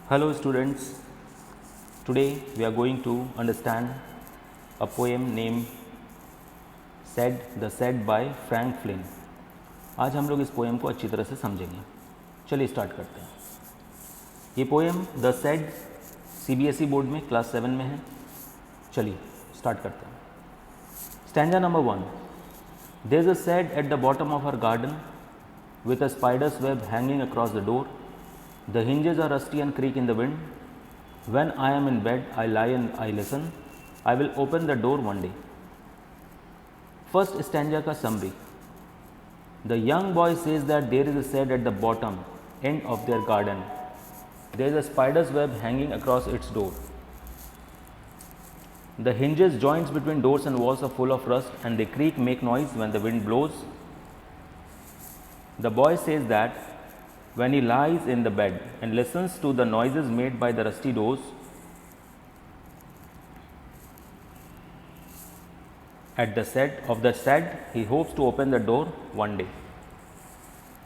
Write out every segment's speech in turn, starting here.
Hello students, today we are going to understand a poem named Said the Said by Frank Flynn। आज हम लोग इस poem को अच्छी तरह से समझेंगे। चलिए स्टार्ट करते हैं। ये poem the said CBSE board में क्लास 7 में है। चलिए स्टार्ट करते हैं। Stanza number 1। There is a shed at the bottom of our garden with a spider's web hanging across the door. The hinges are rusty and creak in the wind. When I am in bed, I lie and I listen. I will open the door one day. First stanza का summary. The young boy says that there is a shed at the bottom end of their garden. There is a spider's web hanging across its door. The hinges, joints between doors and walls, are full of rust and they creak, make noise when the wind blows. The boy says that when he lies in the bed and listens to the noises made by the rusty doors, at the shed of the shed, he hopes to open the door one day.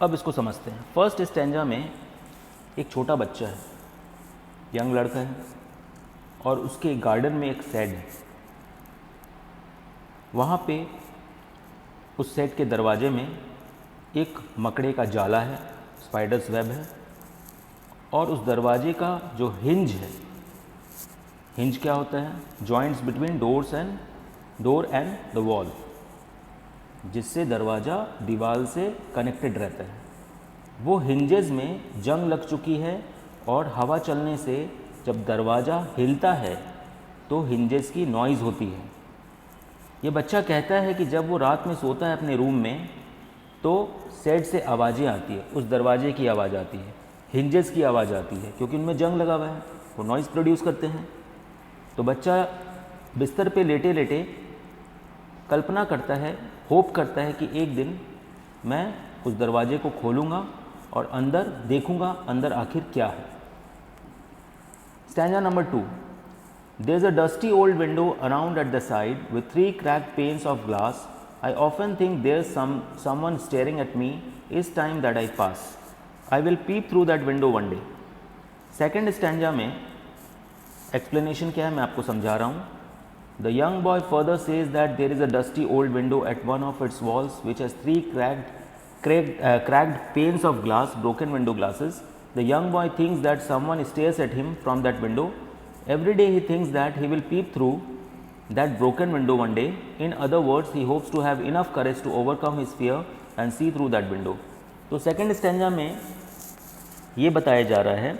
अब इसको समझते हैं। First stanza में एक छोटा बच्चा है, young लड़का है, और उसके गार्डन में एक शेड है। वहाँ पे उस शेड के दरवाजे में एक मकड़े का जाला है, स्पाइडर्स वेब है, और उस दरवाजे का जो हिंज है, हिंज क्या होता है? Joints between door and the wall, जिससे दरवाज़ा दीवार से कनेक्टेड रहता है। वो हिंजेस में जंग लग चुकी है और हवा चलने से जब दरवाज़ा हिलता है तो हिंजेस की नॉइज़ होती है। ये बच्चा कहता है कि जब वो रात में सोता है अपने रूम में तो शेड से आवाज़ें आती है, उस दरवाजे की आवाज़ आती है, हिंजेस की आवाज़ आती है, क्योंकि उनमें जंग लगा हुआ है, वो नॉइज़ प्रोड्यूस करते हैं। तो बच्चा बिस्तर पे लेटे लेटे कल्पना करता है, होप करता है कि एक दिन मैं उस दरवाजे को खोलूँगा और अंदर देखूँगा अंदर आखिर क्या है। Stanza number 2। There is a dusty old window around at the side with 3 cracked panes of glass. I often think there's someone staring at me each time that I pass. I will peep through that window one day. Second stanza में explanation क्या है मैं आपको समझा रहा हूँ। The young boy further says that there is a dusty old window at one of its walls which has 3 cracked panes of glass, broken window glasses. The young boy thinks that someone stares at him from that window. Every day he thinks that he will peep through that broken window one day. In other words, he hopes to have enough courage to overcome his fear and see through that window. तो second stanza में ये बताया जा रहा है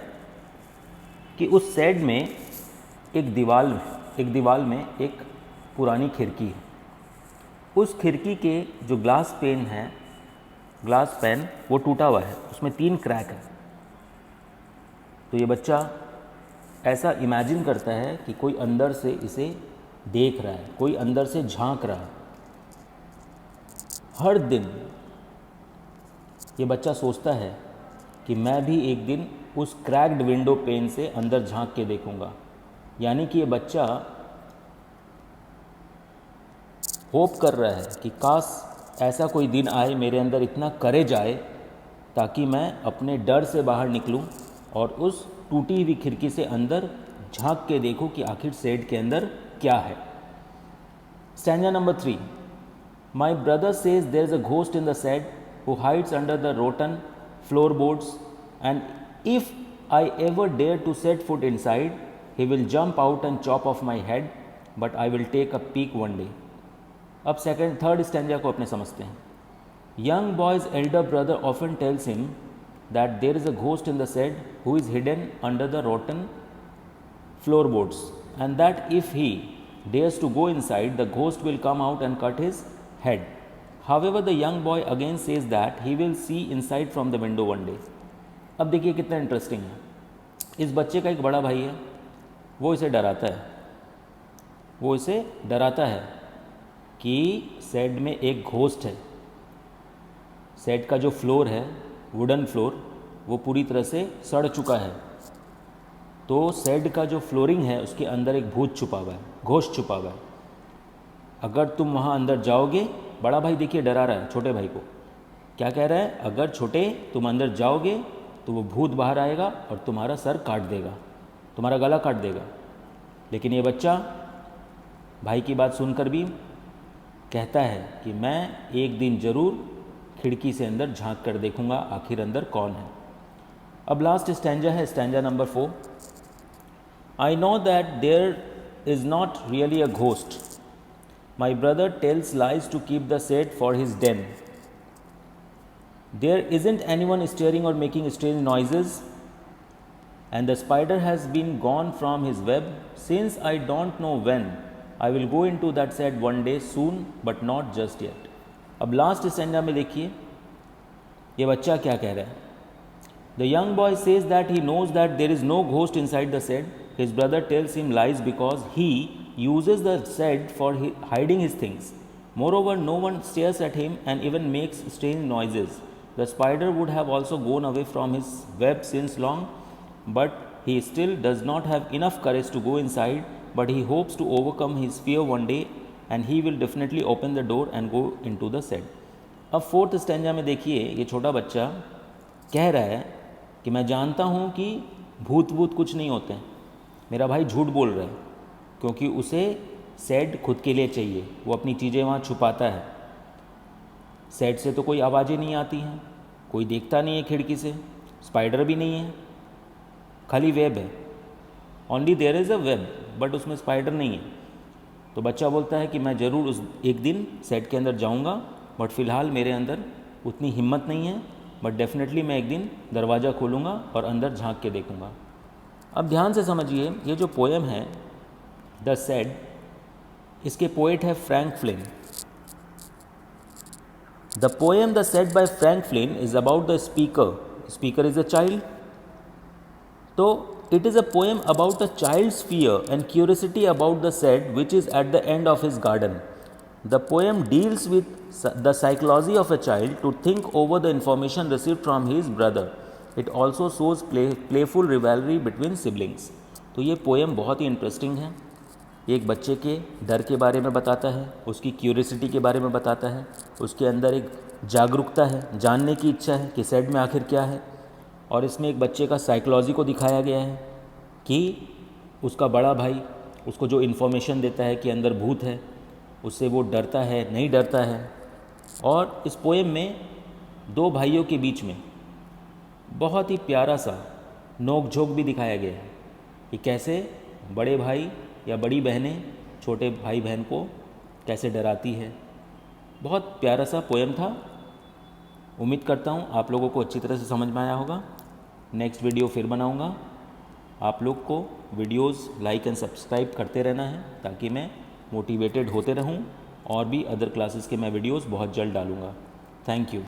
कि उस shade में एक दीवाल में एक पुरानी खिड़की है। उस खिड़की के जो ग्लास पैन वो टूटा हुआ है, उसमें 3 क्रैक है। तो ये बच्चा ऐसा इमेजिन करता है कि कोई अंदर से इसे देख रहा है, कोई अंदर से झांक रहा है। हर दिन ये बच्चा सोचता है कि मैं भी एक दिन उस क्रैक्ड विंडो पेन से अंदर झांक के देखूंगा। यानी कि ये बच्चा होप कर रहा है कि काश ऐसा कोई दिन आए, मेरे अंदर इतना करेज आए ताकि मैं अपने डर से बाहर निकलूं और उस टूटी हुई खिड़की से अंदर झांक के देखूं कि आखिर शेड के अंदर क्या है। Stanza number 3। My brother says there is a ghost in the shed who hides under the rotten floorboards and if I ever dare to set foot inside he will jump out and chop off my head but I will take a peek one day. अब third stanza को अपने समझते हैं। Young boys elder brother often tells him that there is a ghost in the shed who is hidden under the rotten floorboards and that if he dares to go inside the ghost will come out and cut his head. However, the young boy again says that he will see inside from the window one day. अब देखिए कितना interesting है। इस बच्चे का एक बड़ा भाई है, वो इसे डराता है कि शेड में एक घोस्ट है। शेड का जो फ्लोर है, वुडन फ्लोर, वो पूरी तरह से सड़ चुका है। तो शेड का जो फ्लोरिंग है उसके अंदर एक भूत छुपा हुआ है, घोस्ट छुपा हुआ है। अगर तुम वहाँ अंदर जाओगे, बड़ा भाई देखिए डरा रहा है छोटे भाई को, क्या कह रहा है? अगर छोटे तुम अंदर जाओगे तो वो भूत बाहर आएगा और तुम्हारा सर काट देगा, तुम्हारा गला काट देगा। लेकिन ये बच्चा भाई की बात सुनकर भी कहता है कि मैं एक दिन ज़रूर खिड़की से अंदर झांक कर देखूंगा आखिर अंदर कौन है। अब लास्ट स्टैंजा है, stanza number 4। I know that there is not really a ghost, my brother tells lies to keep the set for his den. There isn't anyone staring or making strange noises, and the spider has been gone from his web since I don't know when. I will go into that set one day soon, but not just yet. अब last stanza में देखिए ये बच्चा क्या कह रहा है। The young boy says that he knows that there is no ghost inside the shed. His brother tells him lies because he uses the shed for hiding his things. Moreover, no one stares at him and even makes strange noises. The spider would have also gone away from his web since long, but he still does not have enough courage to go inside, but he hopes to overcome his fear one day and he will definitely open the door and go into the shed. अब fourth stanza में देखिए ये छोटा बच्चा कह रहा है कि मैं जानता हूँ कि भूत कुछ नहीं होते हैं, मेरा भाई झूठ बोल रहा है क्योंकि उसे शेड खुद के लिए चाहिए, वो अपनी चीज़ें वहाँ छुपाता है। शेड से तो कोई आवाज़ें नहीं आती हैं, कोई देखता नहीं है खिड़की से, स्पाइडर भी नहीं है, खाली वेब है। Only there is a web, but उसमें स्पाइडर नहीं है। तो बच्चा बोलता है कि मैं ज़रूर उस एक दिन शेड के अंदर जाऊंगा, बट फ़िलहाल मेरे अंदर उतनी हिम्मत नहीं है, बट डेफिनेटली मैं एक दिन दरवाज़ा खोलूँगा और अंदर झांक के देखूँगा। अब ध्यान से समझिए ये जो पोएम है द शेड, इसके पोएट है Frank Flint. The poem The Shed by Frank Flynn is about the speaker. Speaker is a child. So it is a poem about a child's fear and curiosity about the shed which is at the end of his garden. The poem deals with the psychology of a child to think over the information received from his brother. It also shows playful rivalry between siblings. तो ये poem बहुत ही interesting है। एक बच्चे के डर के बारे में बताता है, उसकी क्यूरियोसिटी के बारे में बताता है, उसके अंदर एक जागरूकता है, जानने की इच्छा है कि शेड में आखिर क्या है। और इसमें एक बच्चे का साइकोलॉजी को दिखाया गया है कि उसका बड़ा भाई उसको जो इन्फॉर्मेशन देता है कि अंदर भूत है, उससे वो डरता है नहीं डरता है। और इस पोएम में दो भाइयों के बीच में बहुत ही प्यारा सा नोक झोंक भी दिखाया गया है कि कैसे बड़े भाई या बड़ी बहनें छोटे भाई बहन को कैसे डराती है। बहुत प्यारा सा पोएम था। उम्मीद करता हूँ आप लोगों को अच्छी तरह से समझ में आया होगा। नेक्स्ट वीडियो फिर बनाऊँगा। आप लोग को वीडियोस लाइक एंड सब्सक्राइब करते रहना है ताकि मैं मोटिवेटेड होते रहूँ और भी अदर क्लासेस के मैं वीडियोस बहुत जल्द डालूँगा। Thank you.